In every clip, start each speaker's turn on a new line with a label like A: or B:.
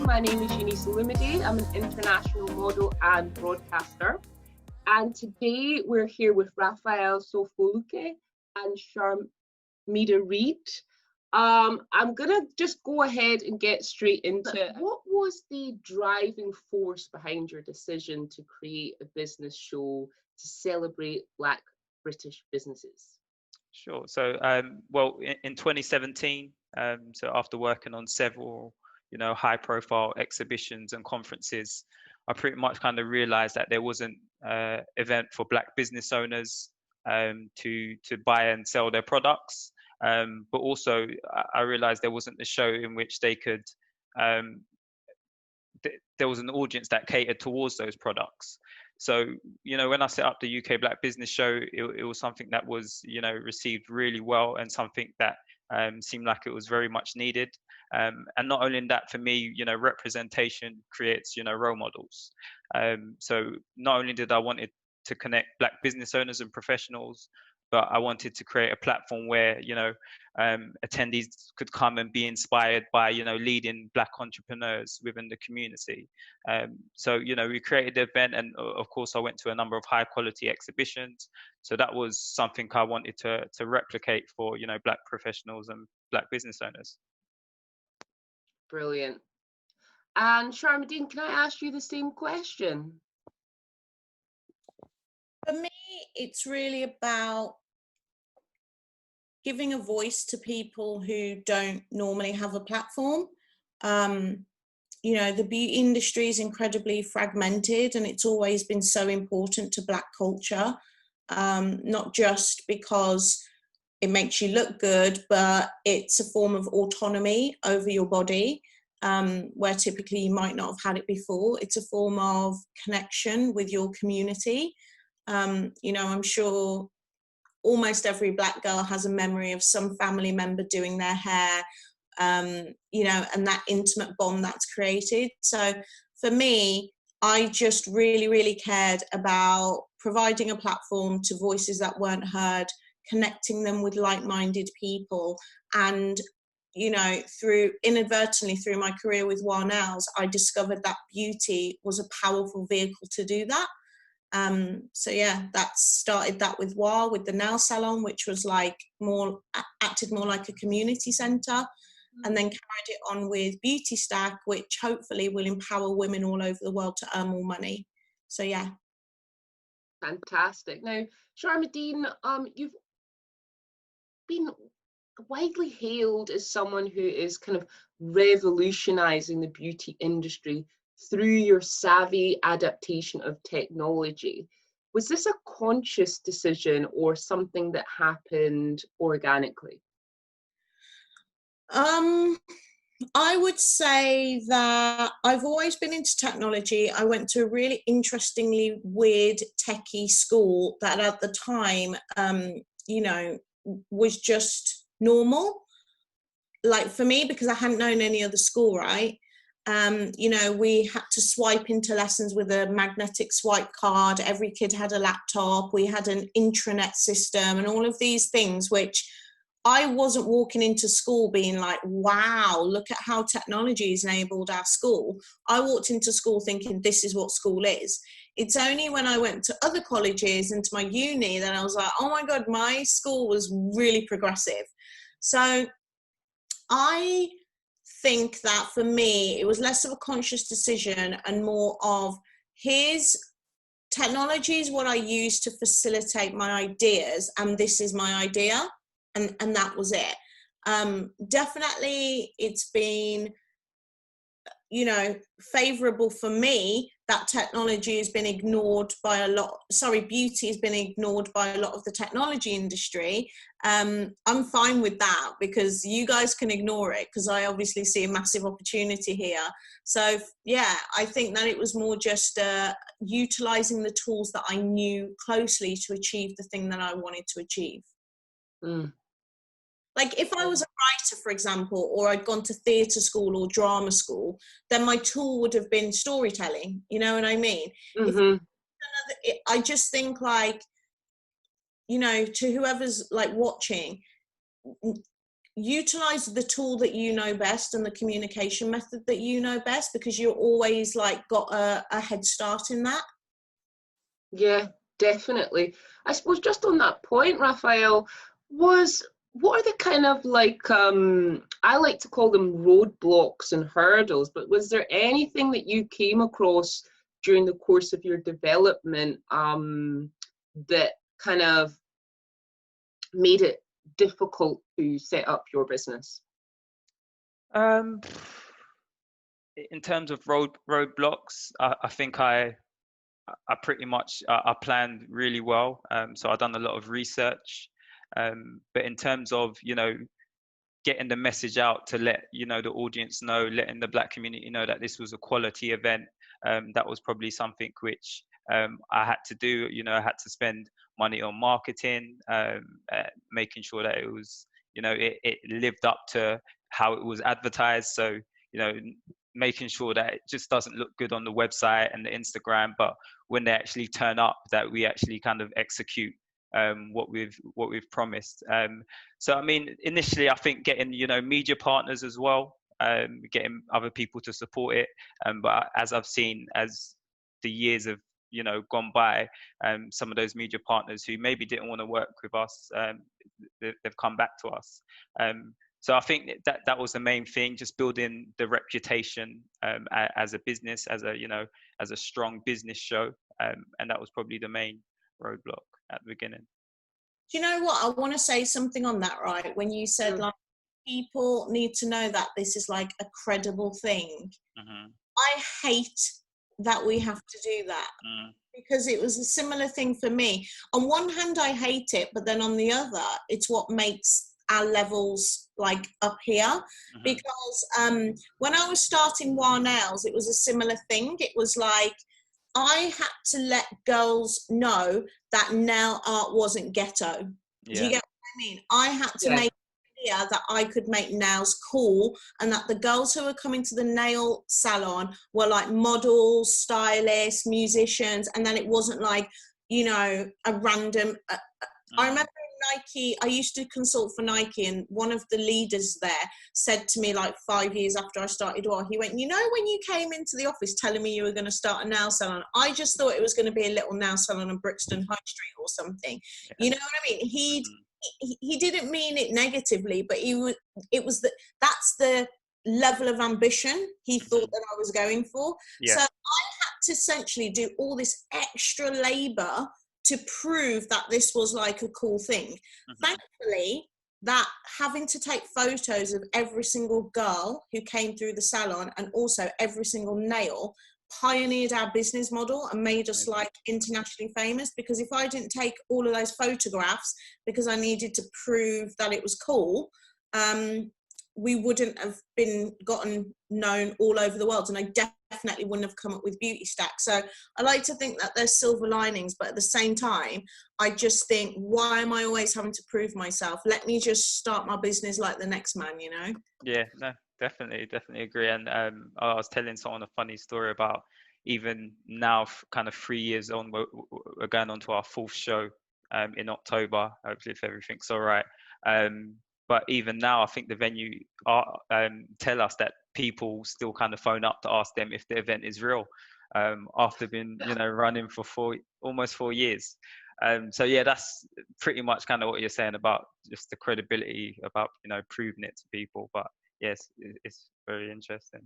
A: My name is Eunice Olumide. I'm an international model and broadcaster. And today we're here with Raphael, Sofoluke, and Sharmadean Reid. I'm gonna just go ahead and get straight into it. What was the driving force behind your decision to create a business show to celebrate Black British businesses?
B: Sure. So, well, in 2017, so after working on several, high-profile exhibitions and conferences, I pretty much kind of realized that there wasn't an event for Black business owners to buy and sell their products. But also, I realized there wasn't a show in which they could. There was an audience that catered towards those products. So, when I set up the UK Black Business Show, it was something that was, received really well, and something that seemed like it was very much needed. And not only in that, for me, representation creates, role models. So not only did I wanted to connect Black business owners and professionals, but I wanted to create a platform where, attendees could come and be inspired by, leading Black entrepreneurs within the community. So, we created the event, and of course I went to a number of high quality exhibitions. So that was something I wanted to replicate for, Black professionals and Black business owners.
A: Brilliant. And Sharmadean, can I ask you the same question?
C: For me, it's really about giving a voice to people who don't normally have a platform. The beauty industry is incredibly fragmented, and it's always been so important to Black culture, not just because it makes you look good, but it's a form of autonomy over your body, where typically you might not have had it before. It's a form of connection with your community. I'm sure almost every Black girl has a memory of some family member doing their hair, and that intimate bond that's created. So for me, I just really, really cared about providing a platform to voices that weren't heard, connecting them with like-minded people. And, inadvertently through my career with WAH Nails, I discovered that beauty was a powerful vehicle to do that. That started that with WAH, with the nail salon, which was acted more like a community centre, and then carried it on with Beauty Stack, which hopefully will empower women all over the world to earn more money. So yeah.
A: Fantastic. Now, Sharmadean, you've been widely hailed as someone who is kind of revolutionising the beauty industry through your savvy adaptation of technology. Was this a conscious decision or something that happened organically?
C: I would say that I've always been into technology. I went to a really interestingly weird techie school that at the time, was just normal. Like for me, because I hadn't known any other school, right? We had to swipe into lessons with a magnetic swipe card. Every kid had a laptop. We had an intranet system and all of these things, which I wasn't walking into school being like, wow, look at how technology has enabled our school. I walked into school thinking this is what school is. It's only when I went to other colleges and to my uni that I was like, oh my God, my school was really progressive. So I think that for me, it was less of a conscious decision and more of here's technology is what I use to facilitate my ideas, and this is my idea, and that was it. Definitely it's been, favorable for me that technology has been ignored by beauty has been ignored by a lot of the technology industry. I'm fine with that because you guys can ignore it because I obviously see a massive opportunity here. So yeah, I think that it was more just utilizing the tools that I knew closely to achieve the thing that I wanted to achieve. Like if I was a writer, for example, or I'd gone to theatre school or drama school, then my tool would have been storytelling. You know what I mean?
A: Mm-hmm.
C: I just think to whoever's like watching, utilize the tool that you know best and the communication method that you know best, because you're always like got a head start in that.
A: Yeah, definitely. I suppose just on that point, Raphael, what are the kind of like, I like to call them roadblocks and hurdles, but was there anything that you came across during the course of your development that kind of made it difficult to set up your business?
B: In terms of roadblocks, I think I pretty much I planned really well. So I've done a lot of research. But in terms of, you know, getting the message out to let, you know, the audience know, letting the Black community know that this was a quality event, that was probably something which I had to do. You know, I had to spend money on marketing, making sure that it was, you know, it lived up to how it was advertised. So, you know, making sure that it just doesn't look good on the website and the Instagram, but when they actually turn up, that we actually kind of execute what we've promised. So I mean, initially, I think getting, you know, media partners as well, getting other people to support it. But as I've seen, as the years have, you know, gone by, some of those media partners who maybe didn't want to work with us, they've come back to us. So I think that was the main thing, just building the reputation as a business, as a, you know, as a strong business show, and that was probably the main roadblock at the beginning.
C: Do you know what? I want to say something on that, right? When you said like people need to know that this is like a credible thing.
B: Mm-hmm.
C: I hate that we have to do that because it was a similar thing for me. On one hand, I hate it, but then on the other, it's what makes our levels like up here. Because when I was starting Wild Nails, it was a similar thing. It was like I had to let girls know that nail art wasn't ghetto. Do you get what I mean? I had to make clear that I could make nails cool, and that the girls who were coming to the nail salon were like models, stylists, musicians, and then it wasn't like, you know, a random... I remember Nike, I used to consult for Nike, and one of the leaders there said to me like 5 years after I started, he went, you know, when you came into the office telling me you were going to start a nail salon, I just thought it was going to be a little nail salon on Brixton High Street or something. You know what I mean? He didn't mean it negatively, but that's the level of ambition he thought that I was going for. So I had to essentially do all this extra labor to prove that this was like a cool thing. Thankfully, that having to take photos of every single girl who came through the salon and also every single nail pioneered our business model and made us like internationally famous. Because if I didn't take all of those photographs because I needed to prove that it was cool, we wouldn't have gotten known all over the world, and I definitely wouldn't have come up with Beauty Stack. So I like to think that there's silver linings, but at the same time, I just think, why am I always having to prove myself? Let me just start my business like the next man, you know?
B: Yeah, no, definitely agree. And I was telling someone a funny story about even now, kind of 3 years on, we're going on to our 4th show in October, hopefully if everything's all right. But even now, I think the venue tell us that people still kind of phone up to ask them if the event is real, after being, you know, running for almost 4 years. So yeah, that's pretty much kind of what you're saying about just the credibility, about, you know, proving it to people. But yes, it's very interesting.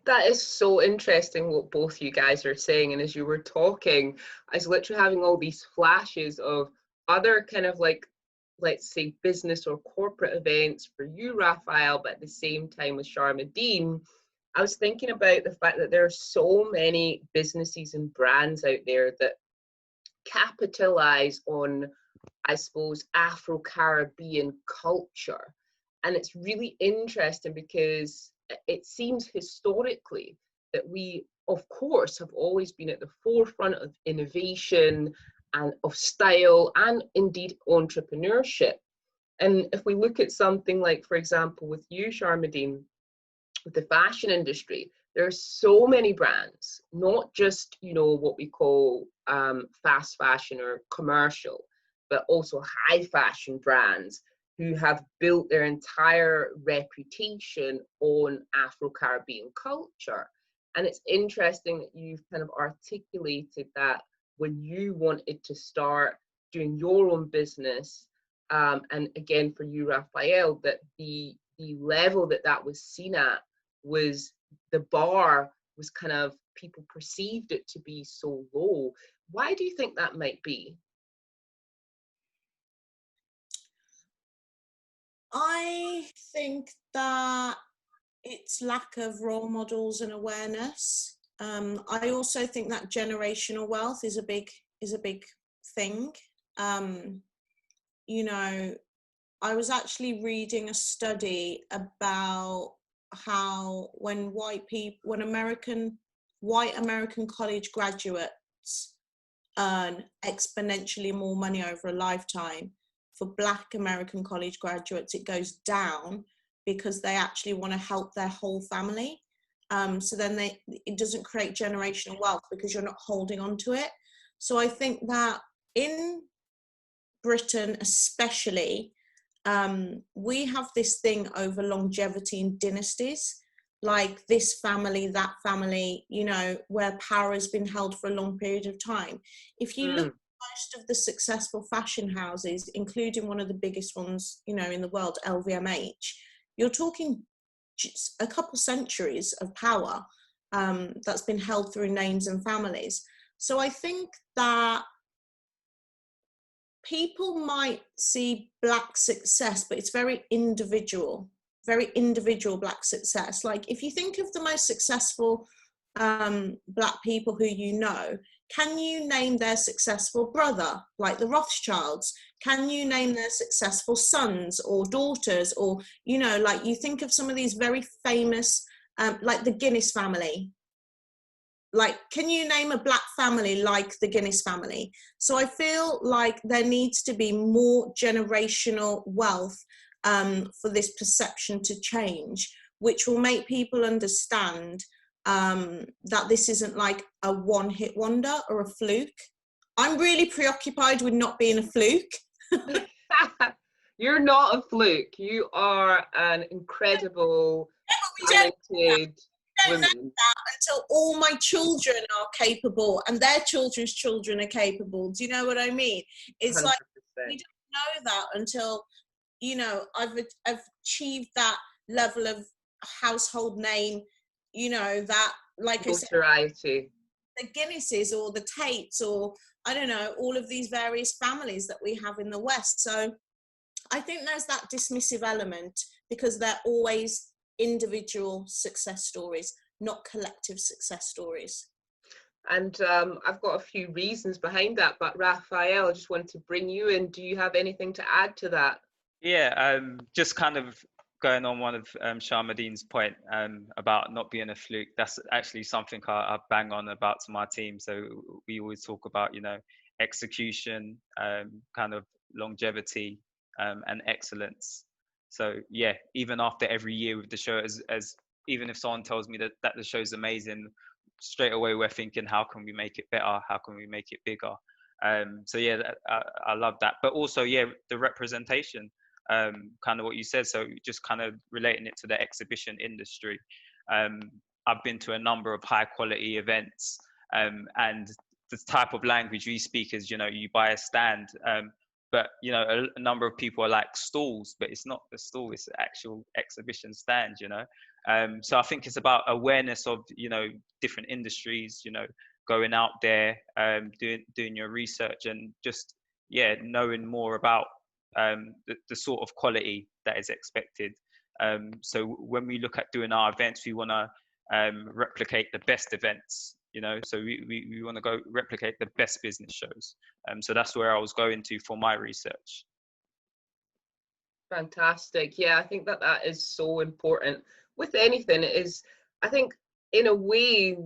A: That is so interesting what both you guys are saying. And as you were talking, I was literally having all these flashes of other kind of like, let's say, business or corporate events for you, Raphael, but at the same time with Sharmadean. I was thinking about the fact that there are so many businesses and brands out there that capitalize on, I suppose, Afro-Caribbean culture. And it's really interesting because it seems historically that we, of course, have always been at the forefront of innovation and of style and indeed entrepreneurship. And if we look at something like, for example, with you, Sharmadean, with the fashion industry, there are so many brands, not just, you know, what we call fast fashion or commercial, but also high fashion brands who have built their entire reputation on Afro-Caribbean culture. And it's interesting that you've kind of articulated that when you wanted to start doing your own business, and again for you, Raphael, that the level that was seen at was, the bar was kind of, people perceived it to be so low. Why do you think that might be?
C: I think that it's lack of role models and awareness. I also think that generational wealth is a big thing. You know, I was actually reading a study about how when white American college graduates earn exponentially more money over a lifetime, for Black American college graduates it goes down, because they actually want to help their whole family. So then it doesn't create generational wealth because you're not holding on to it. So I think that in Britain especially, we have this thing over longevity in dynasties, like this family, that family, you know, where power has been held for a long period of time. If you look at most of the successful fashion houses, including one of the biggest ones, you know, in the world, LVMH, you're talking just a couple centuries of power that's been held through names and families. So I think that people might see Black success, but it's very individual Black success. Like if you think of the most successful Black people who you know, can you name their successful brother, like the Rothschilds? Can you name their successful sons or daughters? Or, you know, like you think of some of these very famous, like the Guinness family. Like, can you name a Black family like the Guinness family? So I feel like there needs to be more generational wealth for this perception to change, which will make people understand that this isn't like a one-hit wonder or a fluke. I'm really preoccupied with not being a fluke.
A: You're not a fluke. You are an incredible, talented
C: women. Know that until all my children are capable and their children's children are capable. Do you know what I mean? It's 100%. Like we don't know that until, you know, I've achieved that level of household name, you know, that, like
A: notoriety.
C: I said, the Guinnesses or the Tates or, I don't know, all of these various families that we have in the West. So I think there's that dismissive element because they're always individual success stories, not collective success stories.
A: And I've got a few reasons behind that, but Raphael, I just wanted to bring you in. Do you have anything to add to that?
B: Yeah, just kind of going on one of Sharmadean's point about not being a fluke. That's actually something I bang on about to my team. So we always talk about, you know, execution, kind of longevity, and excellence. So yeah, even after every year with the show, as even if someone tells me that the show's amazing, straight away we're thinking, how can we make it better? How can we make it bigger? So yeah, I love that. But also, yeah, the representation, kind of what you said. So just kind of relating it to the exhibition industry. I've been to a number of high quality events, and the type of language we speak is, you know, you buy a stand, but you know, a number of people are like stalls, but it's not a stall, it's an actual exhibition stand, you know. So I think it's about awareness of, you know, different industries, you know, going out there, doing your research and just, yeah, knowing more about the sort of quality that is expected. So when we look at doing our events, we want to replicate the best events, you know, so we want to go replicate the best business shows. So that's where I was going to for my research.
A: Fantastic. Yeah, I think that is so important. With anything, it is, I think, in a way,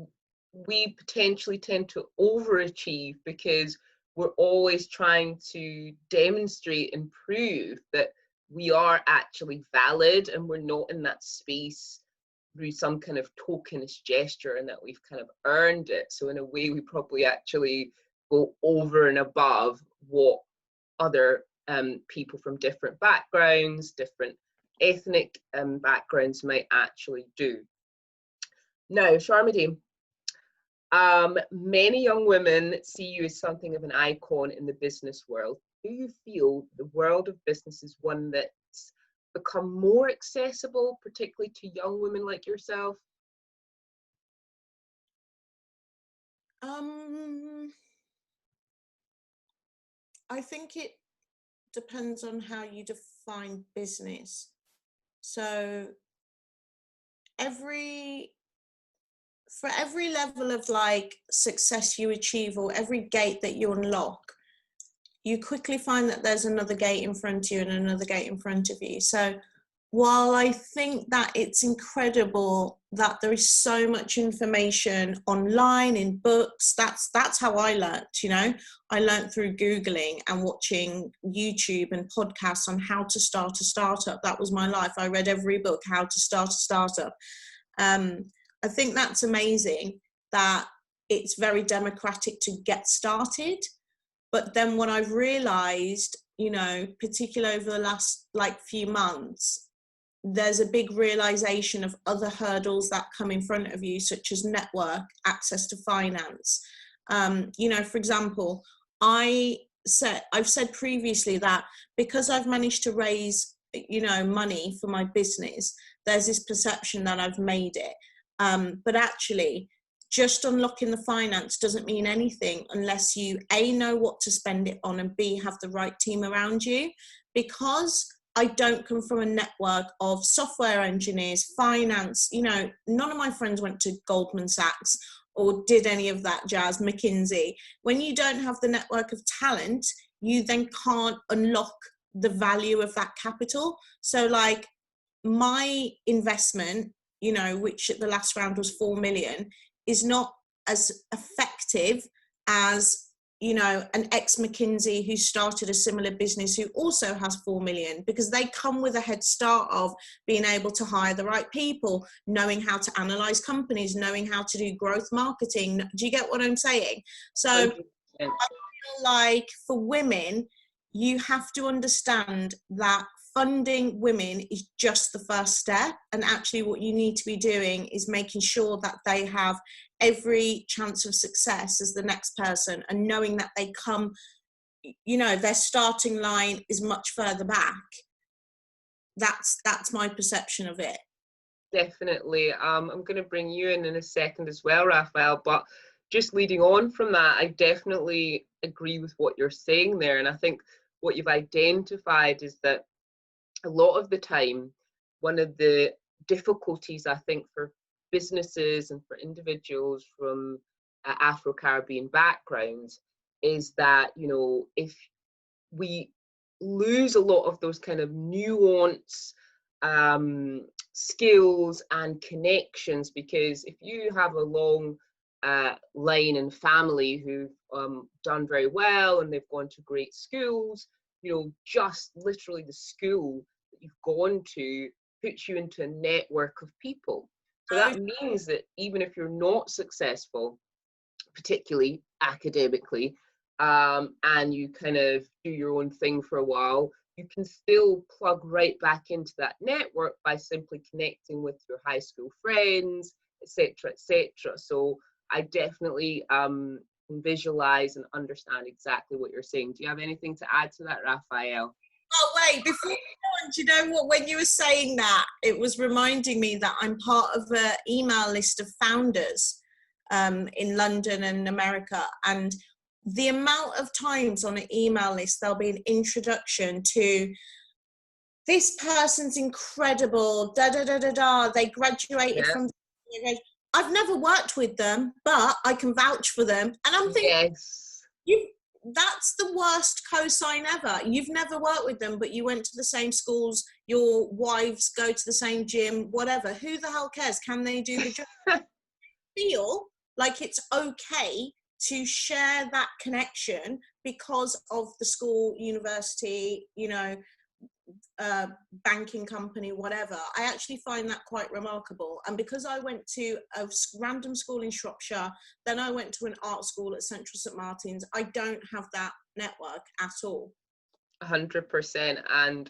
A: we potentially tend to overachieve because we're always trying to demonstrate and prove that we are actually valid and we're not in that space through some kind of tokenist gesture and that we've kind of earned it. So in a way, we probably actually go over and above what other people from different backgrounds, different ethnic backgrounds might actually do. Now, Sharmadean, many young women see you as something of an icon in the business world. Do you feel the world of business is one that's become more accessible, particularly to young women like yourself?
C: I think it depends on how you define business. So for every level of like success you achieve, or every gate that you unlock, you quickly find that there's another gate in front of you and another gate in front of you. So while I think that it's incredible that there is so much information online, in books, that's how I learnt, you know. I learnt through Googling and watching YouTube and podcasts on how to start a startup. That was my life. I read every book, how to start a startup. I think that's amazing that it's very democratic to get started. But then what I've realized, you know, particularly over the last like few months, there's a big realization of other hurdles that come in front of you, such as network, access to finance. You know, for example, I've said previously that because I've managed to raise, you know, money for my business, there's this perception that I've made it. But actually, just unlocking the finance doesn't mean anything unless you A, know what to spend it on, and B, have the right team around you. Because I don't come from a network of software engineers, finance, you know, none of my friends went to Goldman Sachs or did any of that jazz, McKinsey. When you don't have the network of talent, you then can't unlock the value of that capital. So like my investment, you know, which at the last round was 4 million, is not as effective as, you know, an ex-McKinsey who started a similar business who also has 4 million, because they come with a head start of being able to hire the right people, knowing how to analyze companies, knowing how to do growth marketing. Do you get what I'm saying? So
A: 100%.
C: I feel like for women, you have to understand that funding women is just the first step. And actually what you need to be doing is making sure that they have every chance of success as the next person, and knowing that they come, you know, their starting line is much further back. That's my perception of it.
A: Definitely. I'm going to bring you in a second as well, Raphael, but just leading on from that, I definitely agree with what you're saying there. And I think what you've identified is that a lot of the time, one of the difficulties, I think, for businesses and for individuals from Afro-Caribbean backgrounds is that, you know, if we lose a lot of those kind of nuance skills and connections, because if you have a long line in family who've done very well and they've gone to great schools, you know, just literally the school that you've gone to puts you into a network of people. So that means that even if you're not successful, particularly academically, and you kind of do your own thing for a while, you can still plug right back into that network by simply connecting with your high school friends, etc., etc. So I definitely visualize and understand exactly what you're saying. Do you have anything to add to that, Raphael?
C: Oh, wait, before you go on, do you know what, when you were saying that, it was reminding me that I'm part of an email list of founders in London and America, and the amount of times on an email list there'll be an introduction to this person's incredible, da da da da da, they graduated from, I've never worked with them, but I can vouch for them. And I'm thinking, that's the worst cosign ever. You've never worked with them, but you went to the same schools, your wives go to the same gym, whatever. Who the hell cares? Can they do the job? Feel like it's okay to share that connection because of the school, university, you know, banking company, whatever. I actually find that quite remarkable. And because I went to a random school in Shropshire, then I went to an art school at Central St Martin's, I don't have that network at all.
A: 100%. And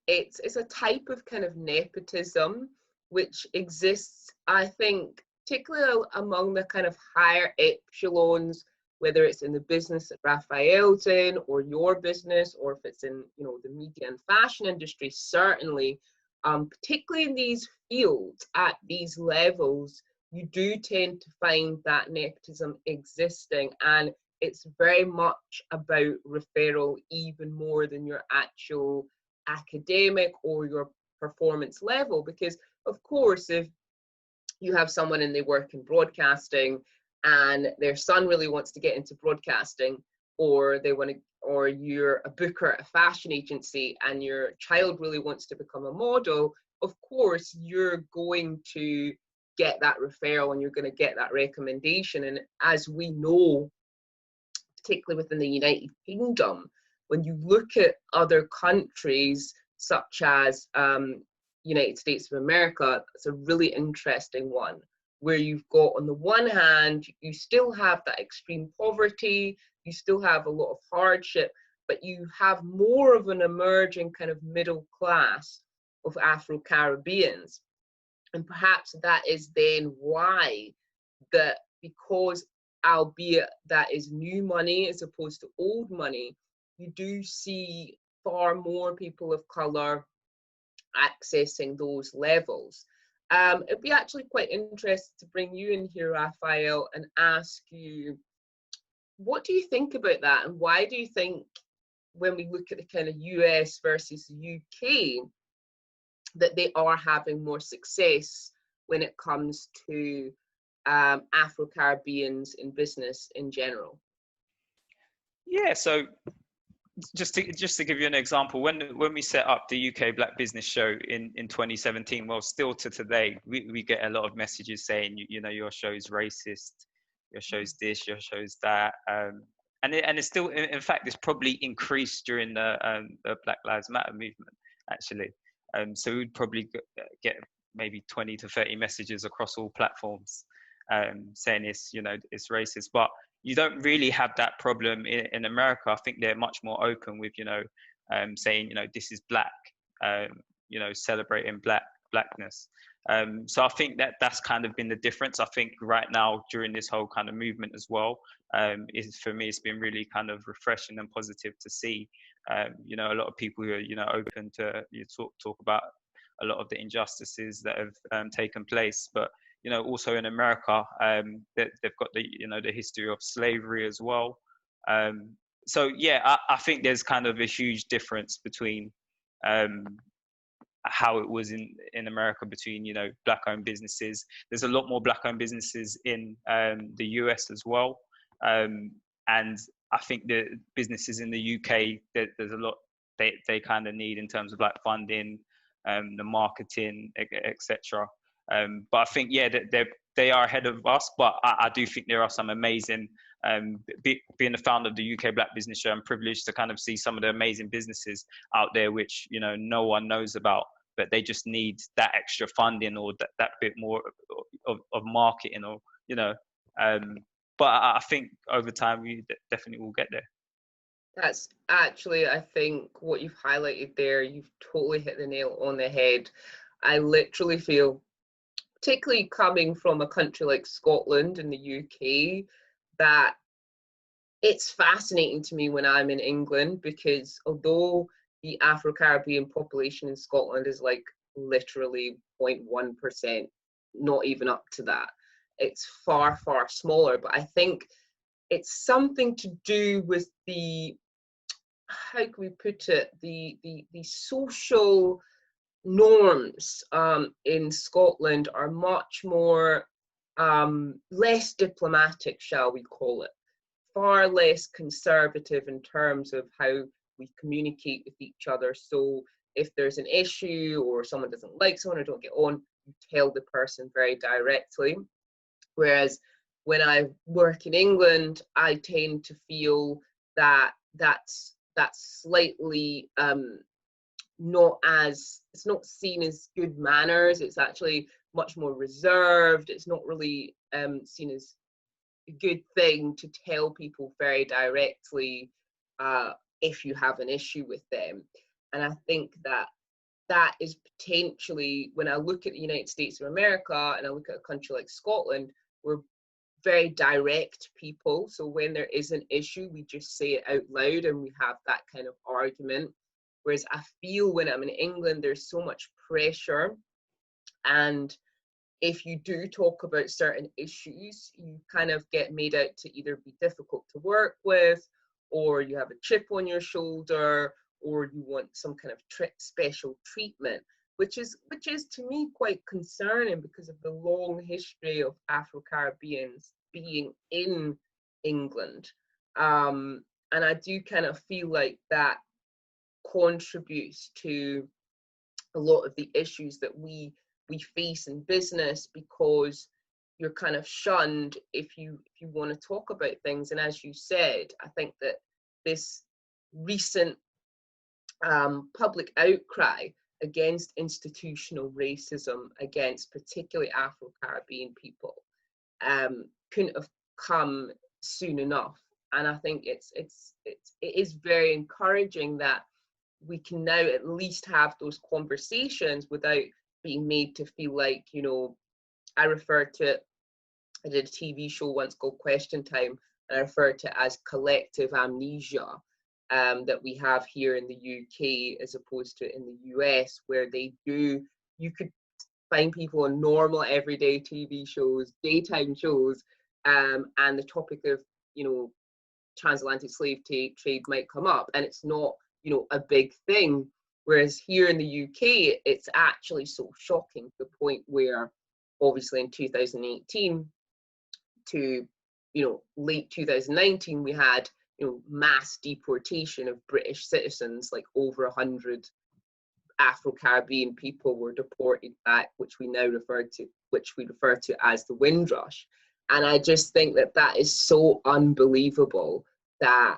A: it's a type of kind of nepotism which exists, I think, particularly among the kind of higher echelons, whether it's in the business that Raphael's in, or your business, or if it's in, you know, the media and fashion industry, certainly, particularly in these fields at these levels, you do tend to find that nepotism existing, and it's very much about referral even more than your actual academic or your performance level. Because of course, if you have someone and they work in broadcasting and their son really wants to get into broadcasting, or they want to, or you're a booker at a fashion agency and your child really wants to become a model, of course you're going to get that referral and you're going to get that recommendation. And as we know, particularly within the United Kingdom, when you look at other countries such as United States of America, it's a really interesting one, where you've got, on the one hand, you still have that extreme poverty, you still have a lot of hardship, but you have more of an emerging kind of middle class of Afro-Caribbeans. And perhaps that is then why, that because albeit that is new money as opposed to old money, you do see far more people of colour accessing those levels. It'd be actually quite interesting to bring you in here, Raphael, and ask you, what do you think about that? And why do you think, when we look at the kind of US versus UK, that they are having more success when it comes to Afro-Caribbeans in business in general?
B: Yeah, so just to give you an example, when we set up the UK Black Business Show in 2017, well, still to today, we get a lot of messages saying, you know, your show's racist, your show's this, your show's that, and it's still, in fact, it's probably increased during the Black Lives Matter movement, actually. So we'd probably get maybe 20 to 30 messages across all platforms saying it's, you know, it's racist. But you don't really have that problem in America. I think they're much more open with, you know, saying, you know, this is black, you know, celebrating blackness. So I think that's kind of been the difference. I think right now, during this whole kind of movement as well, for me, it's been really kind of refreshing and positive to see, you know, a lot of people who are, you know, open to talk about a lot of the injustices that have taken place. But, you know, also in America, they've got the, you know, the history of slavery as well. So yeah, I think there's kind of a huge difference between how it was in America between, you know, black-owned businesses. There's a lot more black-owned businesses in the US as well, and I think the businesses in the UK, there's a lot they kind of need in terms of like funding, the marketing, etc. But I think, yeah, they are ahead of us. But I do think there are some amazing, being the founder of the UK Black Business Show, I'm privileged to kind of see some of the amazing businesses out there which, you know, no one knows about, but they just need that extra funding or that bit more of marketing, or, you know. But I think over time we definitely will get there.
A: That's actually, I think, what you've highlighted there, you've totally hit the nail on the head. I literally feel, particularly coming from a country like Scotland in the UK, that it's fascinating to me when I'm in England, because although the Afro-Caribbean population in Scotland is like literally 0.1%, not even up to that, it's far, far smaller. But I think it's something to do with the, how can we put it, the social norms in Scotland are much more less diplomatic, shall we call it, far less conservative in terms of how we communicate with each other. So if there's an issue or someone doesn't like someone or don't get on, you tell the person very directly. Whereas when I work in England, I tend to feel that that's slightly not as, it's not seen as good manners. It's actually much more reserved. It's not really seen as a good thing to tell people very directly if you have an issue with them. And I think that is potentially, when I look at the United States of America and I look at a country like Scotland, we're very direct people. So when there is an issue, we just say it out loud and we have that kind of argument. Whereas I feel when I'm in England, there's so much pressure. And if you do talk about certain issues, you kind of get made out to either be difficult to work with, or you have a chip on your shoulder, or you want some kind of special treatment, which is to me quite concerning because of the long history of Afro-Caribbeans being in England. And I do kind of feel like that contributes to a lot of the issues that we face in business, because you're kind of shunned if you want to talk about things. And as you said, I think that this recent public outcry against institutional racism against particularly Afro-Caribbean people couldn't have come soon enough. And I think it is very encouraging that we can now at least have those conversations without being made to feel like, you know, I did a TV show once called Question Time, and I referred to it as collective amnesia that we have here in the UK as opposed to in the US, where you could find people on normal everyday TV shows, daytime shows, and the topic of, you know, transatlantic slave trade might come up, and it's not, you know, a big thing. Whereas here in the UK, it's actually so shocking to the point where, obviously in 2018 to, you know, late 2019, we had, you know, mass deportation of British citizens. Like over 100 Afro-Caribbean people were deported back, which we refer to as the Windrush. And I just think that is so unbelievable that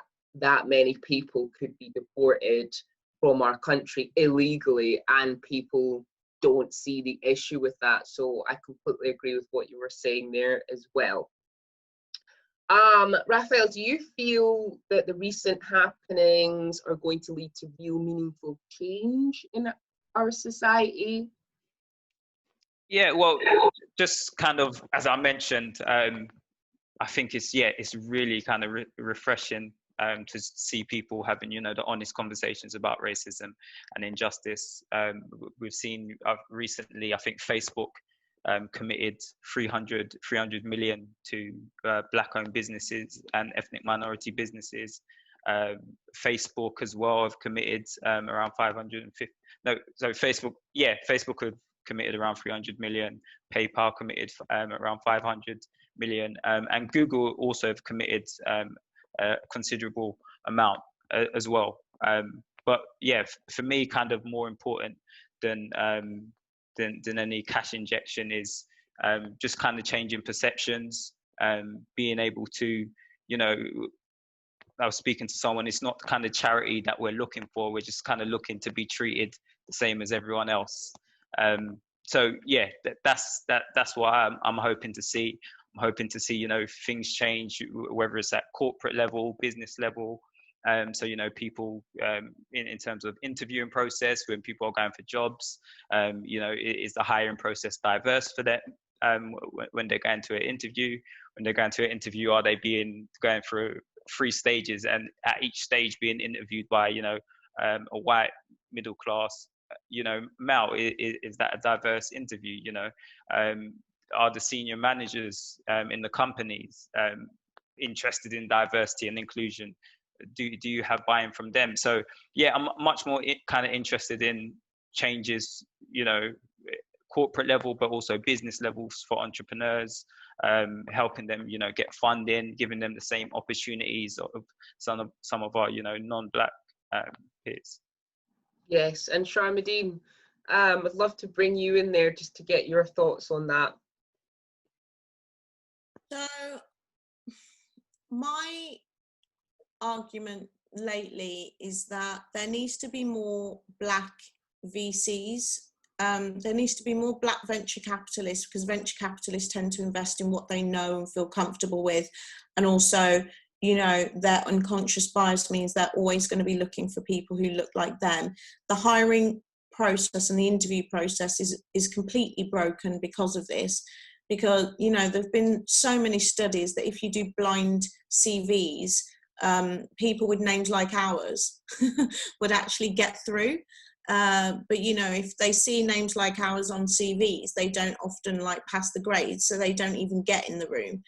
A: many people could be deported from our country illegally, and people don't see the issue with that. So I completely agree with what you were saying there as well. Raphael, do you feel that the recent happenings are going to lead to real meaningful change in our society?
B: Yeah, well, just kind of, as I mentioned, I think it's really kind of refreshing to see people having, you know, the honest conversations about racism and injustice. We've seen recently, I think Facebook committed 300 million to Black-owned businesses and ethnic minority businesses. Facebook as well have committed around 550. No, so Facebook have committed around 300 million. PayPal committed around 500 million, and Google also have committed a considerable amount as well. But yeah, for me, kind of more important than any cash injection is just kind of changing perceptions, being able to, you know, I was speaking to someone, it's not the kind of charity that we're looking for. We're just kind of looking to be treated the same as everyone else. So yeah, that's what I'm hoping to see. I'm hoping to see, you know, things change, whether it's at corporate level, business level. So, you know, people in terms of interviewing process, when people are going for jobs, you know, is the hiring process diverse for them when they're going to an interview? When they're going to an interview, are they going through 3 stages, and at each stage being interviewed by, you know, a white middle class, you know, male? Is that a diverse interview? You know, are the senior managers in the companies interested in diversity and inclusion? Do you have buy-in from them? So yeah, I'm much more kind of interested in changes, you know, corporate level, but also business levels for entrepreneurs, helping them, you know, get funding, giving them the same opportunities of some of our, you know, non-Black peers.
A: Yes, and Sharmadean, I'd love to bring you in there just to get your thoughts on that.
C: So my argument lately is that there needs to be more Black VCs. There needs to be more Black venture capitalists, because venture capitalists tend to invest in what they know and feel comfortable with, and also you know, their unconscious bias means they're always going to be looking for people who look like them. The hiring process and the interview process is completely broken because of this, because, you know, there have been so many studies that if you do blind CVs, people with names like ours would actually get through. But, you know, if they see names like ours on CVs, they don't often like pass the grades, so they don't even get in the room.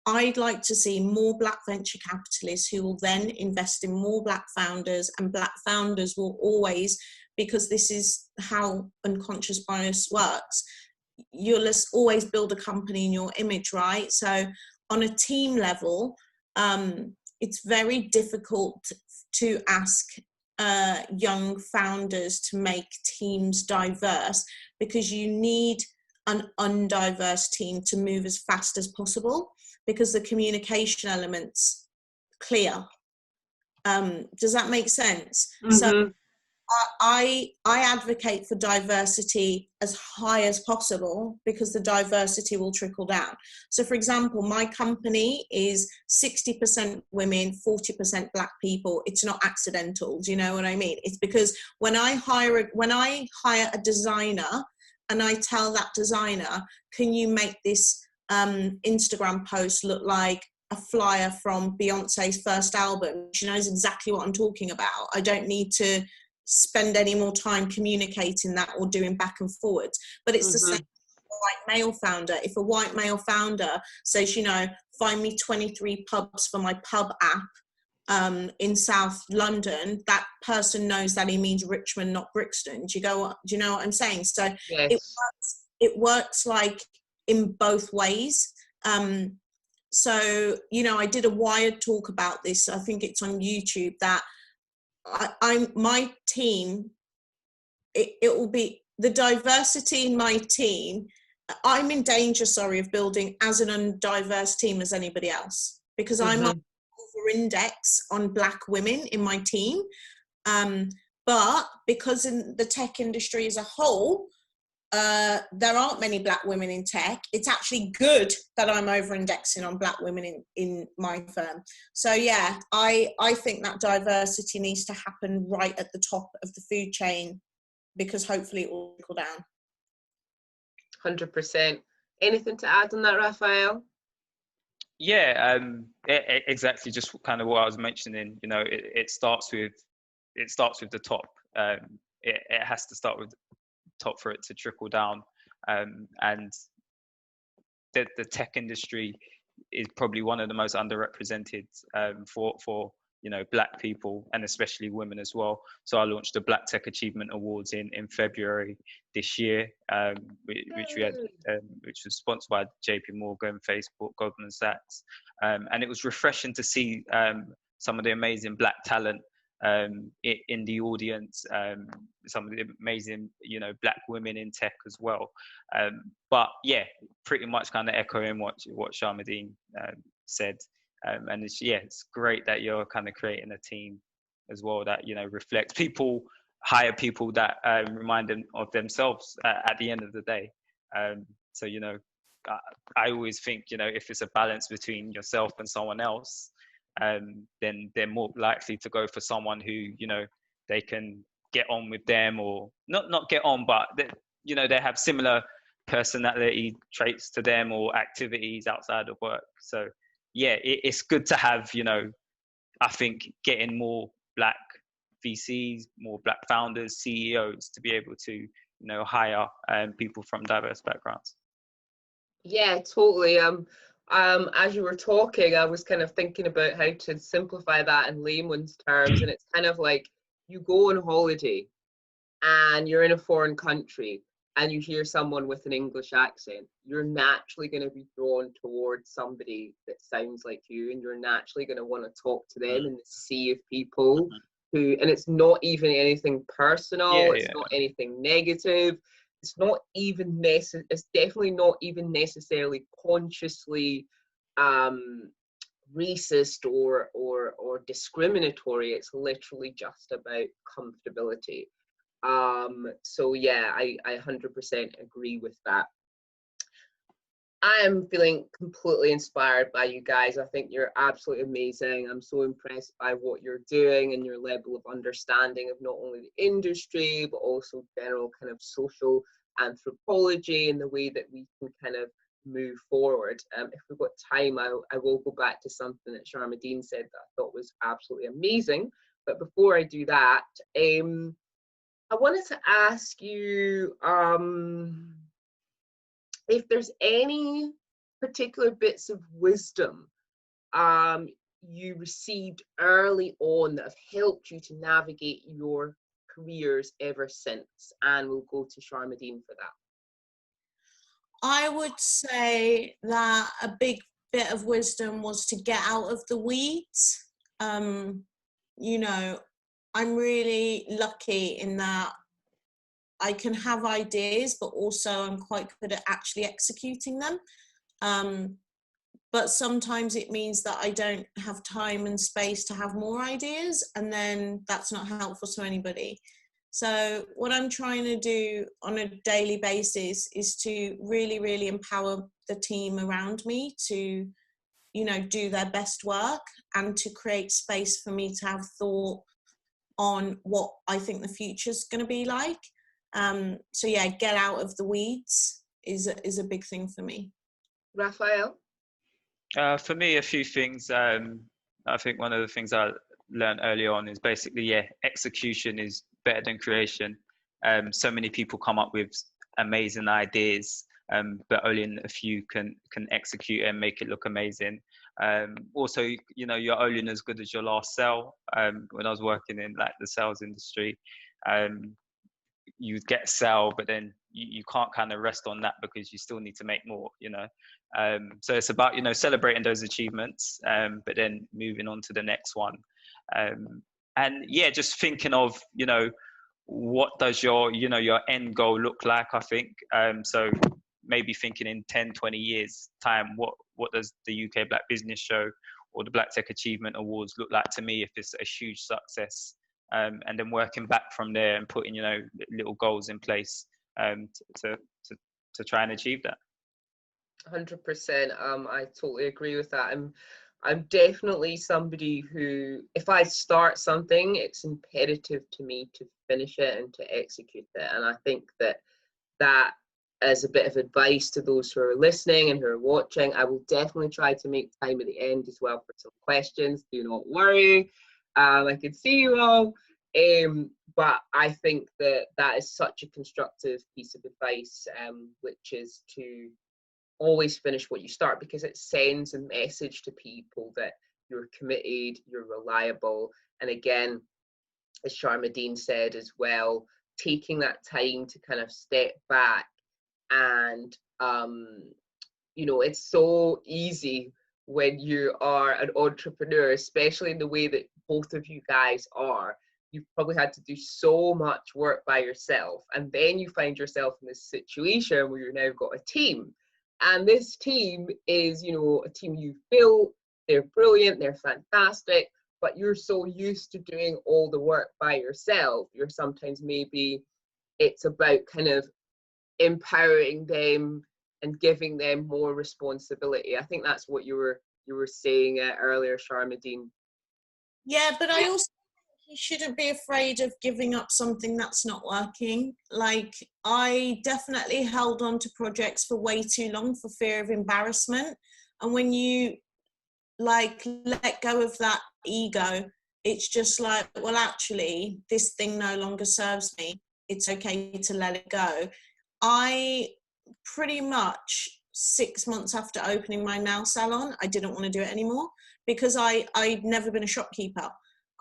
C: I'd like to see more Black venture capitalists who will then invest in more Black founders, and Black founders will always, because this is how unconscious bias works, you'll always build a company in your image, right? So on a team level, it's very difficult to ask young founders to make teams diverse, because you need an undiverse team to move as fast as possible, because the communication element's clear. Does that make sense?
A: Mm-hmm.
C: So I advocate for diversity as high as possible, because the diversity will trickle down. So for example, my company is 60% women, 40% Black people. It's not accidental. Do you know what I mean? It's because when I hire a designer and I tell that designer, can you make this Instagram post look like a flyer from Beyonce's first album? She knows exactly what I'm talking about. I don't need to spend any more time communicating that or doing back and forwards. But it's the same with a white male founder. If a white male founder says, you know, find me 23 pubs for my pub app in South London, that person knows that he means Richmond, not Brixton. Do you know what I'm saying? So
A: Yes.
C: it works like in both ways. So, you know, I did a Wired talk about this. I think it's on YouTube, that my team, it will be the diversity in my team. I'm in danger, of building as an undiverse team as anybody else, because I'm over-index on Black women in my team. But because in the tech industry as a whole, there aren't many Black women in tech, it's actually good that I'm over-indexing on Black women in my firm. So yeah, I think that diversity needs to happen right at the top of the food chain, because hopefully it will trickle down.
A: 100%. Anything to add on that, Raphael?
B: Yeah, exactly. Just kind of what I was mentioning. You know, it starts with the top. It has to start with the top for it to trickle down. And the tech industry is probably one of the most underrepresented for you know, Black people, and especially women as well. So I launched the Black Tech Achievement Awards in February this year, which was sponsored by JP Morgan, Facebook, Goldman Sachs, and it was refreshing to see some of the amazing Black talent in the audience, some of the amazing, you know, Black women in tech as well. But yeah, pretty much kind of echoing what Sharmadean said. And it's great that you're kind of creating a team as well that, you know, reflects people, hire people that remind them of themselves at the end of the day. So, you know, I always think, you know, if it's a balance between yourself and someone else, then they're more likely to go for someone who, you know, they can get on with them, or not get on, but they, you know, they have similar personality traits to them or activities outside of work. So yeah, it's good to have, you know, I think getting more Black VCs, more Black founders, CEOs to be able to, you know, hire people from diverse backgrounds.
A: Yeah, totally. As you were talking, I was kind of thinking about how to simplify that in layman's terms, and it's kind of like you go on holiday and you're in a foreign country and you hear someone with an English accent, you're naturally going to be drawn towards somebody that sounds like you, and you're naturally going to want to talk to them in the sea of people who, and it's not even anything personal, it's not anything negative, it's not even it's definitely not even necessarily consciously racist or discriminatory. It's literally just about comfortability. So yeah, I 100% agree with that. I am feeling completely inspired by you guys. I think you're absolutely amazing. I'm so impressed by what you're doing and your level of understanding of not only the industry, but also general kind of social anthropology and the way that we can kind of move forward. If we've got time, I will go back to something that Sharmadean said that I thought was absolutely amazing. But before I do that, I wanted to ask you, if there's any particular bits of wisdom you received early on that have helped you to navigate your careers ever since, and we'll go to Sharmadean for that.
C: I would say that a big bit of wisdom was to get out of the weeds. You know, I'm really lucky in that I can have ideas, but also I'm quite good at actually executing them. But sometimes it means that I don't have time and space to have more ideas, and then that's not helpful to anybody. So what I'm trying to do on a daily basis is to really, really empower the team around me to, you know, do their best work and to create space for me to have thought on what I think the future's going to be like. So yeah, get out of the weeds is a big thing for me.
A: Raphael?
B: For me, a few things. I think one of the things I learned early on is basically, execution is better than creation. So many people come up with amazing ideas, but only a few can execute and make it look amazing. Also, you know, you're only as good as your last sale. When I was working in like the sales industry, you get a sale, but then you can't kind of rest on that because you still need to make more, you know. So it's about, you know, celebrating those achievements, but then moving on to the next one. And yeah, just thinking of, you know, what does your, you know, your end goal look like, I think. So maybe thinking in 10, 20 years time, what does the UK Black Business Show or the Black Tech Achievement Awards look like to me if it's a huge success? And then working back from there and putting, you know, little goals in place to try and achieve that.
A: 100%. I totally agree with that. I'm definitely somebody who, if I start something, it's imperative to me to finish it and to execute it. And I think that as a bit of advice to those who are listening and who are watching, I will definitely try to make time at the end as well for some questions. Do not worry. I can see you all. But I think that is such a constructive piece of advice, which is to always finish what you start, because it sends a message to people that you're committed, you're reliable. And again, as Sharmadean said as well, taking that time to kind of step back and, you know, it's so easy when you are an entrepreneur, especially in the way that both of you guys are. You've probably had to do so much work by yourself, and then you find yourself in this situation where you've now got a team. And this team is, you know, a team you've built. They're brilliant, they're fantastic, but you're so used to doing all the work by yourself. You're sometimes, maybe it's about kind of empowering them and giving them more responsibility. I think that's what you were saying earlier, Sharmadean.
C: Yeah, but I also think you shouldn't be afraid of giving up something that's not working. Like, I definitely held on to projects for way too long for fear of embarrassment. And when you like let go of that ego, it's just like, well, actually, this thing no longer serves me. It's okay to let it go. I pretty much 6 months after opening my nail salon, I didn't want to do it anymore, because I'd never been a shopkeeper.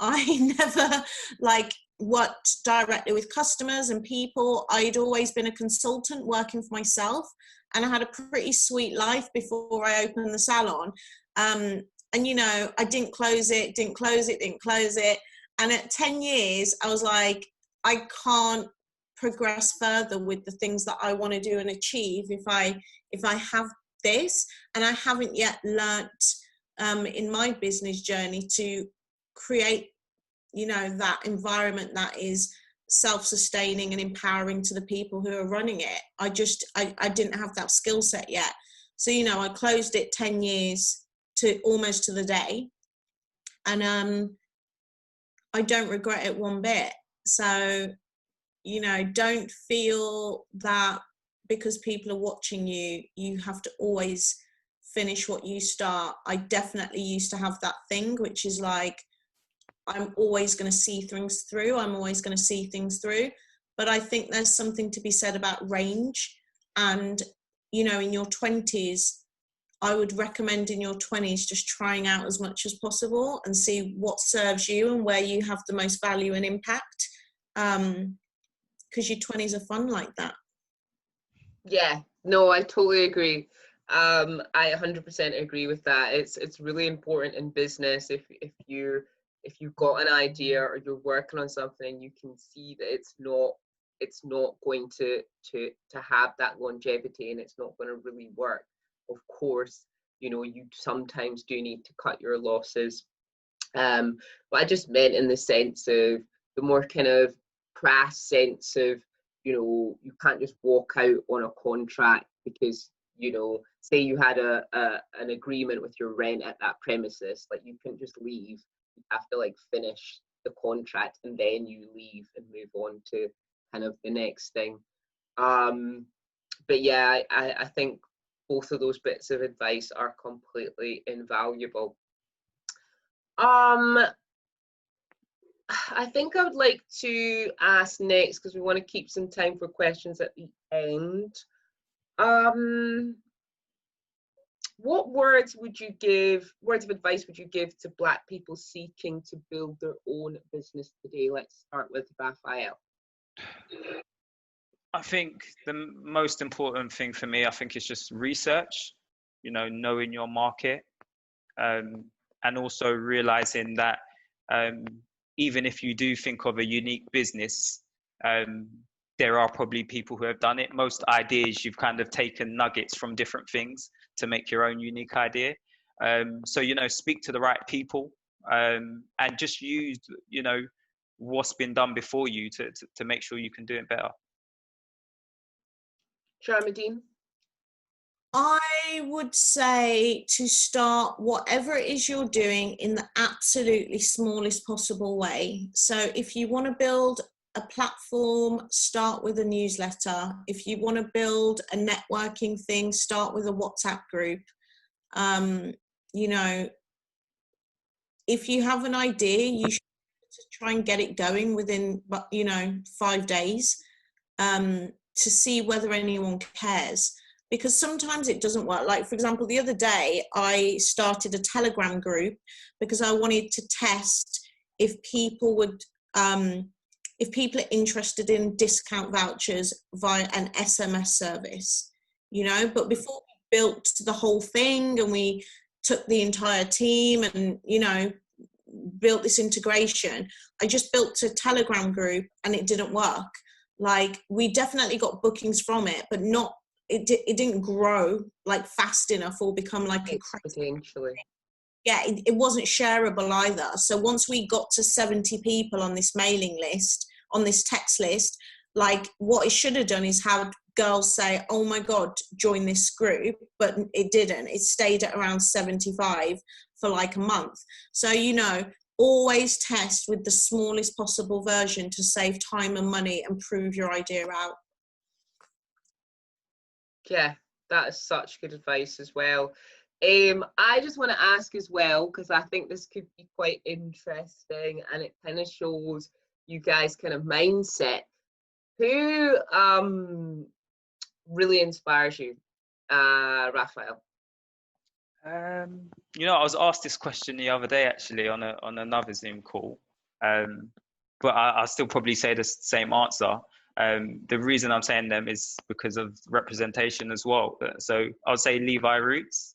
C: I never like worked directly with customers and people. I'd always been a consultant working for myself, and I had a pretty sweet life before I opened the salon. And you know, I didn't close it. And at 10 years, I was like, I can't progress further with the things that I want to do and achieve if I have this. And I haven't yet learnt in my business journey to create, you know, that environment that is self-sustaining and empowering to the people who are running it. I didn't have that skill set yet. So, you know, I closed it 10 years to almost to the day. And I don't regret it one bit. So, you know, don't feel that because people are watching you, you have to always finish what you start. I definitely used to have that thing, which is like, I'm always going to see things through. I'm always going to see things through. But I think there's something to be said about range. And, you know, in your 20s, I would recommend in your 20s just trying out as much as possible and see what serves you and where you have the most value and impact. Because your 20s are fun like that.
A: Yeah, no, I totally agree. I 100% agree with that. It's really important in business if you've got an idea or you're working on something, you can see that it's not going to have that longevity and it's not going to really work. Of course, you know, you sometimes do need to cut your losses. But I just meant in the sense of the more kind of crass sense of, you know, you can't just walk out on a contract because, you know, say you had an agreement with your rent at that premises, like you couldn't just leave. You have to like finish the contract and then you leave and move on to kind of the next thing. But yeah, I think both of those bits of advice are completely invaluable. I think I would like to ask next, because we want to keep some time for questions at the end. What words of advice would you give to Black people seeking to build their own business today? Let's start with Raphael.
B: I think the most important thing for me, I think, is just research, you know, knowing your market, and also realizing that even if you do think of a unique business, there are probably people who have done it. Most ideas, you've kind of taken nuggets from different things to make your own unique idea. So, you know, speak to the right people, and just use, you know, what's been done before you to make sure you can do it better.
A: Sharmadean?
C: I would say to start whatever it is you're doing in the absolutely smallest possible way. So if you want to build a platform, start with a newsletter. If you want to build a networking thing, start with a WhatsApp group. You know, if you have an idea, you should try and get it going within, you know, 5 days, to see whether anyone cares. Because sometimes it doesn't work. Like, for example, the other day, I started a Telegram group because I wanted to test if people would, if people are interested in discount vouchers via an SMS service, you know. But before we built the whole thing and we took the entire team and, you know, built this integration, I just built a Telegram group and it didn't work. Like, we definitely got bookings from it, but not, it didn't grow like fast enough or become like
A: exponentially.
C: Yeah, it wasn't shareable either. So once we got to 70 people on this mailing list, on this text list, like what it should have done is have girls say, oh my God, join this group, but it didn't. It stayed at around 75 for like a month. So, you know, always test with the smallest possible version to save time and money and prove your idea out.
A: Yeah, that is such good advice as well. I just want to ask as well, because I think this could be quite interesting and it kind of shows you guys' kind of mindset. Who really inspires you, Raphael?
B: You know, I was asked this question the other day actually on another Zoom call, but I'll still probably say the same answer. The reason I'm saying them is because of representation as well. So I'll say Levi Roots,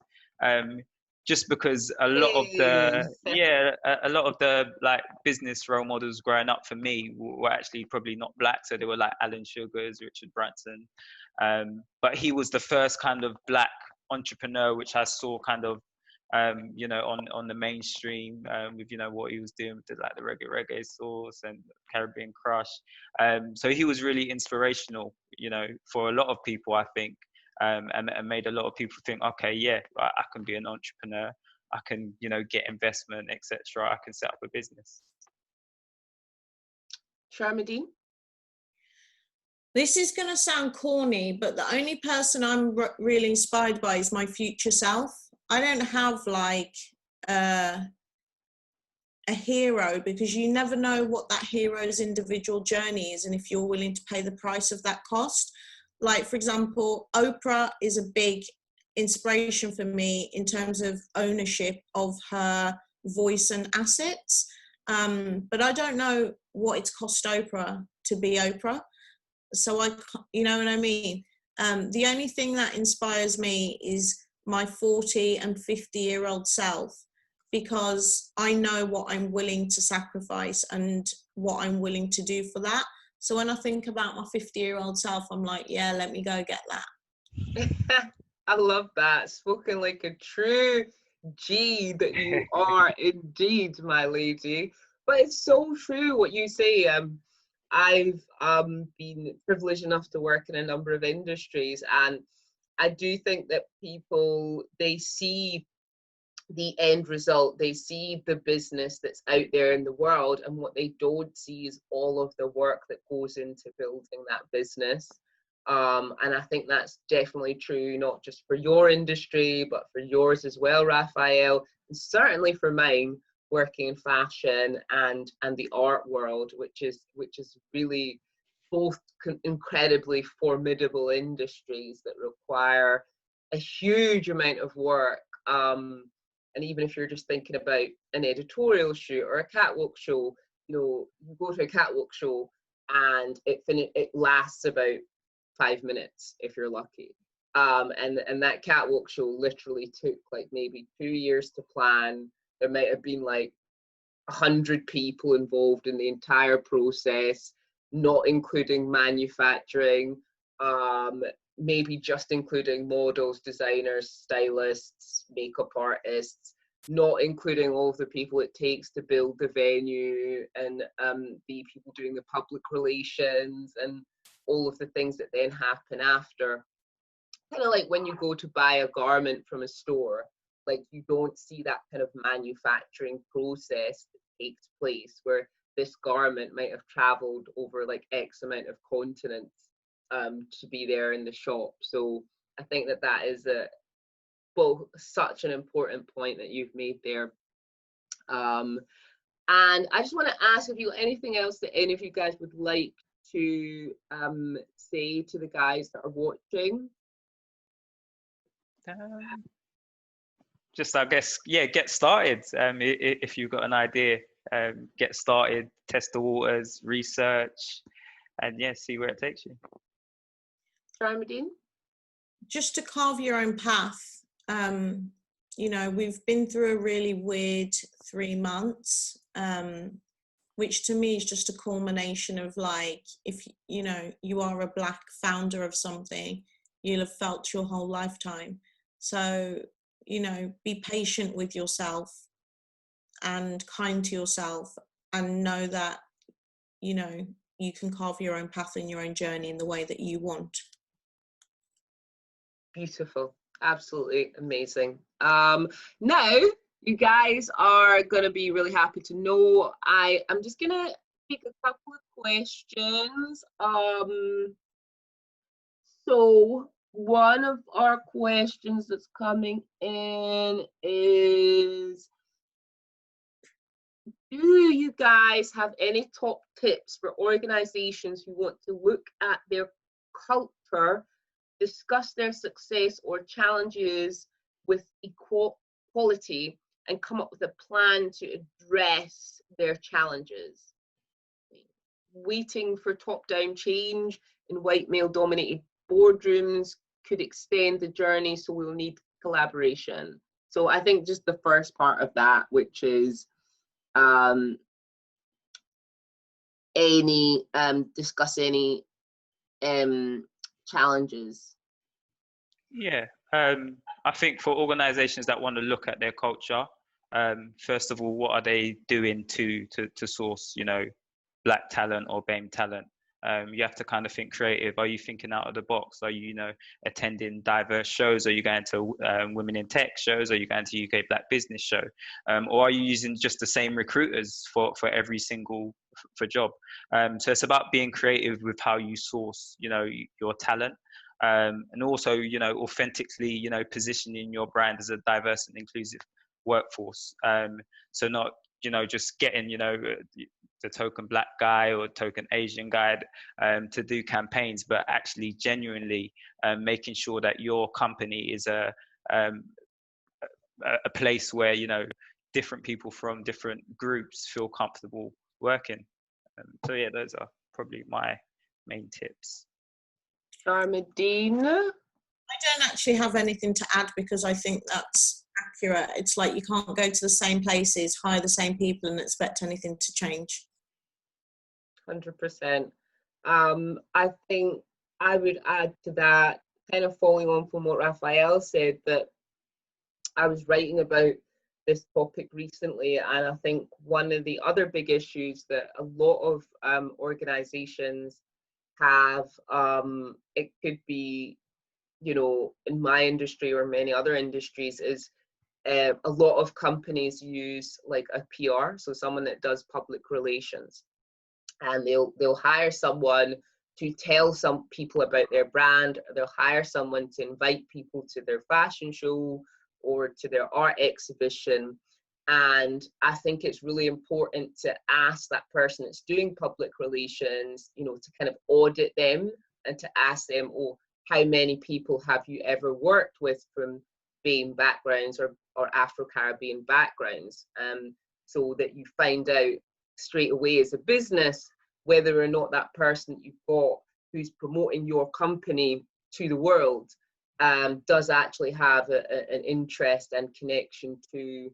B: just because a lot of the like business role models growing up for me were actually probably not Black, so they were like Alan Sugars, Richard Branson, but he was the first kind of Black entrepreneur which I saw kind of you know, on the mainstream, with, you know, what he was doing with like the reggae sauce and Caribbean Crush. So he was really inspirational, you know, for a lot of people, I think. and made a lot of people think, okay, yeah, I can be an entrepreneur. I can, you know, get investment, etc. I can set up a business.
A: Sharmadean?
C: This is going to sound corny, but the only person I'm really inspired by is my future self. I don't have like a hero, because you never know what that hero's individual journey is and if you're willing to pay the price of that cost. Like, for example, Oprah is a big inspiration for me in terms of ownership of her voice and assets. But I don't know what it's cost Oprah to be Oprah. So you know what I mean? The only thing that inspires me is my 40 and 50-year-old self, because I know what I'm willing to sacrifice and what I'm willing to do for that. So when I think about my 50-year-old self, I'm like, yeah, let me go get that.
A: I love that. Spoken like a true G that you are indeed, my lady. But it's so true what you say. I've been privileged enough to work in a number of industries, and I do think that people, they see the end result, they see the business that's out there in the world, and what they don't see is all of the work that goes into building that business. And I think that's definitely true, not just for your industry, but for yours as well, Raphael, and certainly for mine, working in fashion and the art world, which is really both incredibly formidable industries that require a huge amount of work. And even if you're just thinking about an editorial shoot or a catwalk show, you know, you go to a catwalk show and it lasts about 5 minutes if you're lucky. And that catwalk show literally took like maybe 2 years to plan. There might have been like 100 people involved in the entire process, not including manufacturing, maybe just including models, designers, stylists, makeup artists, not including all of the people it takes to build the venue and the people doing the public relations and all of the things that then happen after. Kind of like when you go to buy a garment from a store, like you don't see that kind of manufacturing process that takes place, where this garment might have traveled over like X amount of continents to be there in the shop. So I think that is such an important point that you've made there. And I just want to ask if you anything else that any of you guys would like to say to the guys that are watching.
B: Just, I guess, yeah, get started. If you've got an idea, get started, test the waters, research, and yeah, see where it takes you.
A: Sharmadean?
C: Just to carve your own path. You know, we've been through a really weird 3 months, which to me is just a culmination of like, if you know you are a Black founder of something, you'll have felt your whole lifetime. So, you know, be patient with yourself and kind to yourself, and know that, you know, you can carve your own path and your own journey in the way that you want.
A: Beautiful. Absolutely amazing. Now you guys are going to be really happy to know I'm just going to take a couple of questions. So one of our questions that's coming in is, do you guys have any top tips for organizations who want to look at their culture, discuss their success or challenges with equality, and come up with a plan to address their challenges? Waiting for top-down change in white male-dominated boardrooms could extend the journey, so we'll need collaboration. So I think just the first part of that, which is discuss any challenges.
B: Yeah, I think for organizations that want to look at their culture, first of all, what are they doing to source, you know, Black talent or BAME talent? You have to kind of think creative. Are you thinking out of the box? Are you, attending diverse shows? Are you going to women in tech shows? Are you going to UK Black Business Show? Or are you using just the same recruiters for every single for job? So it's about being creative with how you source, your talent. And also, authentically, positioning your brand as a diverse and inclusive workforce. So not, just getting, the token Black guy or token Asian guy to do campaigns, but actually genuinely making sure that your company is a place where, different people from different groups feel comfortable working. So yeah, those are probably my main tips.
A: Sharmadean?
C: I don't actually have anything to add because I think that's accurate. It's like you can't go to the same places, hire the same people and expect anything to change.
A: 100%. I think I would add to that, kind of following on from what Raphael said, that I was writing about this topic recently, and I think one of the other big issues that a lot of organizations have, it could be, in my industry or many other industries, is a lot of companies use like a PR, so someone that does public relations, and they'll hire someone to tell some people about their brand, or they'll hire someone to invite people to their fashion show or to their art exhibition. And I think it's really important to ask that person that's doing public relations, to kind of audit them and to ask them, oh, how many people have you ever worked with from BAME backgrounds or Afro-Caribbean backgrounds, so that you find out straight away as a business whether or not that person that you've got who's promoting your company to the world does actually have an interest and connection to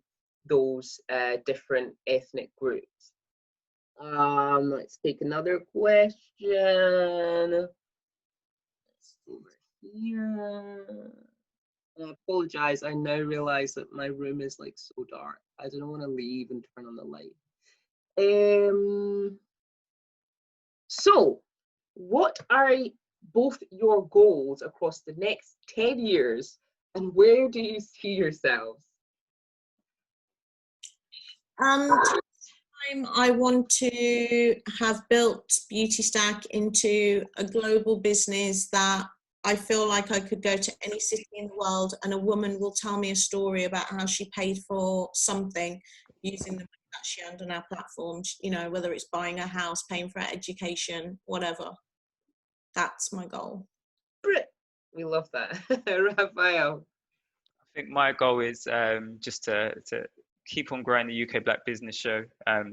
A: those different ethnic groups. Let's take another question. Over here. I apologize, I now realize that my room is like so dark. I don't want to leave and turn on the light. So what are both your goals across the next 10 years, and where do you see yourselves?
C: I want to have built Beauty Stack into a global business that I feel like I could go to any city in the world and a woman will tell me a story about how she paid for something using the money that she earned on our platforms, whether it's buying a house, paying for her education, whatever. That's my goal.
A: We love that. Raphael?
B: I think my goal is just to keep on growing the UK Black Business Show.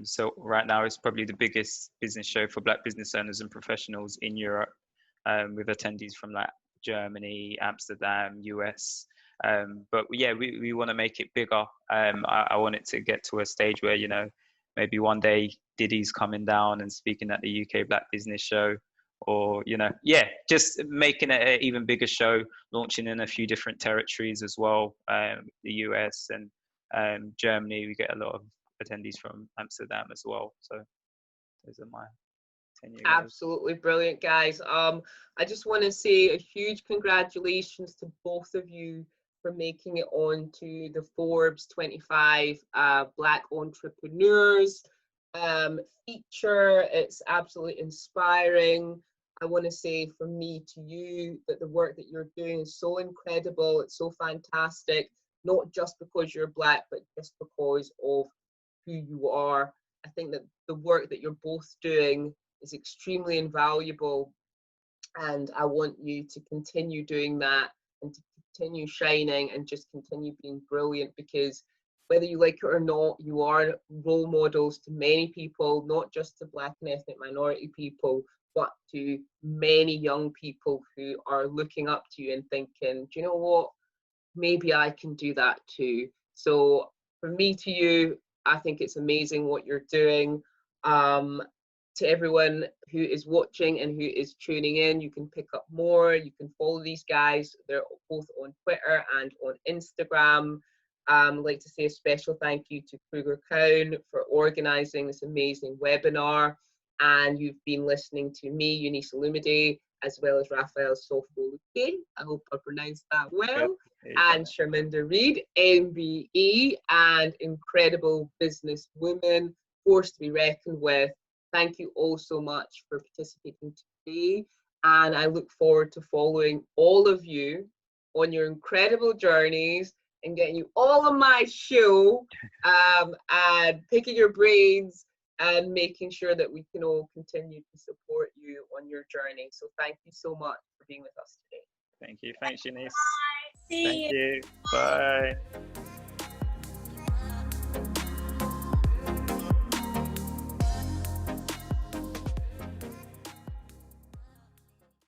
B: So right now it's probably the biggest business show for Black business owners and professionals in Europe, with attendees from like Germany, Amsterdam, US. But yeah, we want to make it bigger. I want it to get to a stage where, maybe one day Diddy's coming down and speaking at the UK Black Business Show, or, just making it an even bigger show, launching in a few different territories as well. The US and Germany, we get a lot of attendees from Amsterdam as well. So those are my 10-year goals.
A: Absolutely brilliant, guys. I just want to say a huge congratulations to both of you for making it on to the Forbes 25 Black Entrepreneurs feature. It's absolutely inspiring. I want to say from me to you that the work that you're doing is so incredible. It's so fantastic, not just because you're Black, but just because of who you are. I think that the work that you're both doing is extremely invaluable, and I want you to continue doing that and to continue shining and just continue being brilliant, because whether you like it or not, you are role models to many people, not just to Black and ethnic minority people, but to many young people who are looking up to you and thinking, do you know what, maybe I can do that too. So from me to you, I think it's amazing what you're doing. To everyone who is watching and who is tuning in, you can pick up more. You can follow these guys. They're both on Twitter and on Instagram. I'd like to say a special thank you to Kruger Cowne for organizing this amazing webinar. and you've been listening to me, Eunice Olumide, as well as Raphael Sofoluke, I hope I pronounced that well, and Reid, MBE, and incredible business women, force to be reckoned with. Thank you all so much for participating today, and I look forward to following all of you on your incredible journeys and getting you all on my show, and picking your brains and making sure that we can all continue to support you on your journey. So thank you so much for being with us today.
B: Thank you. Thanks, Eunice.
C: Bye. See
B: Thank you. Bye.